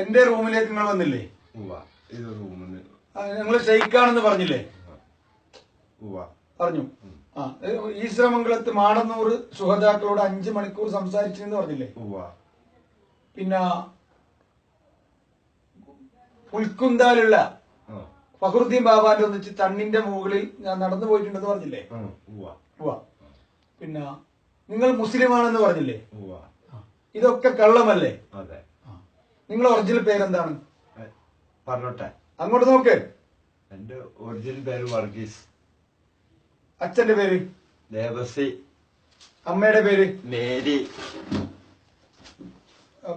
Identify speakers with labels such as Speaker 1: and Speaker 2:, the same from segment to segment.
Speaker 1: എന്റെ റൂമിലേക്ക് നിങ്ങൾ വന്നില്ലേ?
Speaker 2: ഇത് റൂമിന്
Speaker 1: നിങ്ങൾ ഷെയ്ക്കാണെന്ന് പറഞ്ഞില്ലേ? പറഞ്ഞു. ഈശ്വരമംഗലത്ത് മാടന്നൂർ സുഹൃതാക്കളോട് 5 മണിക്കൂർ സംസാരിച്ചെന്ന് പറഞ്ഞില്ലേ? പിന്നെ പുൽക്കുന്താലുള്ള ഫഖറുദ്ദീൻ ബാബാന്റെ ഒന്നിച്ച് തണ്ണിന്റെ മുകളിൽ ഞാൻ നടന്നു പോയിട്ടുണ്ടെന്ന് പറഞ്ഞില്ലേ? പിന്നെ നിങ്ങൾ മുസ്ലിമാണെന്ന് പറഞ്ഞില്ലേ? ഇതൊക്കെ കള്ളമല്ലേ? നിങ്ങളുടെ ഒറിജിനൽ പേരെന്താണ്?
Speaker 2: പറഞ്ഞോട്ടെ,
Speaker 1: അങ്ങോട്ട് നോക്ക്.
Speaker 2: എന്റെ ഒറിജിനൽ പേര് വർഗീസ്.
Speaker 1: അച്ഛന്റെ പേര്
Speaker 2: ദേവസി.
Speaker 1: അമ്മയുടെ പേര്
Speaker 2: മേരി.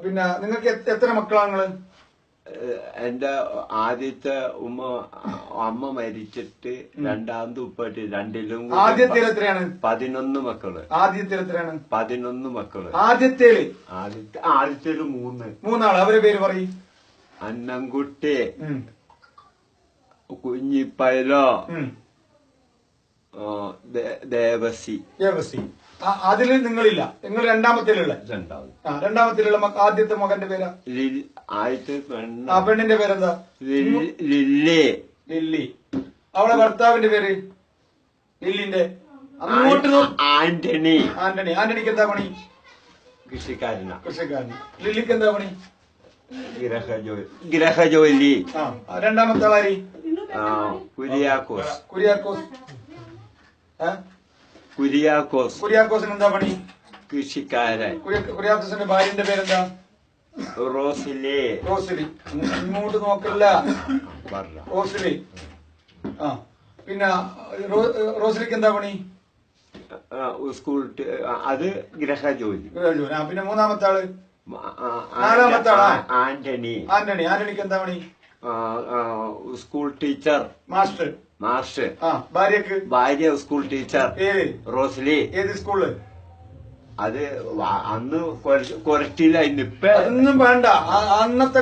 Speaker 1: പിന്നെ നിങ്ങൾക്ക് എത്ര മക്കളാണ് നിങ്ങള്?
Speaker 2: എന്റെ ആദ്യത്തെ അമ്മ മരിച്ചിട്ട് രണ്ടാമത് ഉപ്പായിട്ട് രണ്ടിലും.
Speaker 1: ആദ്യത്തേൽ എത്രയാണ്?
Speaker 2: 11 മക്കള്.
Speaker 1: ആദ്യത്തേൽ എത്രയാണ്?
Speaker 2: 11 മക്കള്.
Speaker 1: ആദ്യത്തേല്
Speaker 2: 3
Speaker 1: അവരെ പേര് പറയും.
Speaker 2: അന്നംകുട്ടി, കുഞ്ഞിപ്പൈലോ, ദേവസി.
Speaker 1: അതിൽ നിങ്ങളില്ല, നിങ്ങൾ രണ്ടാമത്തേലുള്ള. രണ്ടാമത്തേലുള്ള ആദ്യത്തെ മകന്റെ പേരാ? പെണ്ണിന്റെ പേരെന്താ?
Speaker 2: ലില്ലി.
Speaker 1: ലില്ലി. അവളെ ഭർത്താവിന്റെ പേര്? ലില്ലിന്റെ അങ്ങോട്ട്
Speaker 2: ആന്റണി.
Speaker 1: ആന്റണി. ആന്റണിക്ക് എന്താ പണി?
Speaker 2: കൃഷിക്കാരൻ.
Speaker 1: ലില്ലിക്ക് എന്താ പണി?
Speaker 2: ഗ്രഹജോലി.
Speaker 1: രണ്ടാമത്തെ ആളാരി?
Speaker 2: കുര്യാക്കോസ്.
Speaker 1: കുര്യാക്കോസിന് എന്താ പണി?
Speaker 2: കൃഷിക്കാരൻ.
Speaker 1: കുര്യാക്കോസിന്റെ ഭാര്യന്റെ പേരെന്താ?
Speaker 2: റോസിലി.
Speaker 1: ഇങ്ങോട്ട് നോക്കില്ല. റോസിലി. പിന്നെ റോസിലിക്ക് എന്താ പണി?
Speaker 2: സ്കൂൾ. അത് ഗൃഹജോലി.
Speaker 1: പിന്നെ മൂന്നാമത്തെ ആള്? നാലാമത്തെ ആളാ? ആന്റണിക്ക് എന്താ പണി?
Speaker 2: School teacher. മാസ്റ്റർ. ഭാര്യ സ്കൂൾ ടീച്ചർ. റോസ്ലി.
Speaker 1: ഏത് സ്കൂളില്?
Speaker 2: അത് അന്ന് കൊരട്ടിയിലായിരുന്നു. ഇപ്പൊ
Speaker 1: അതൊന്നും വേണ്ട. അന്നത്തെ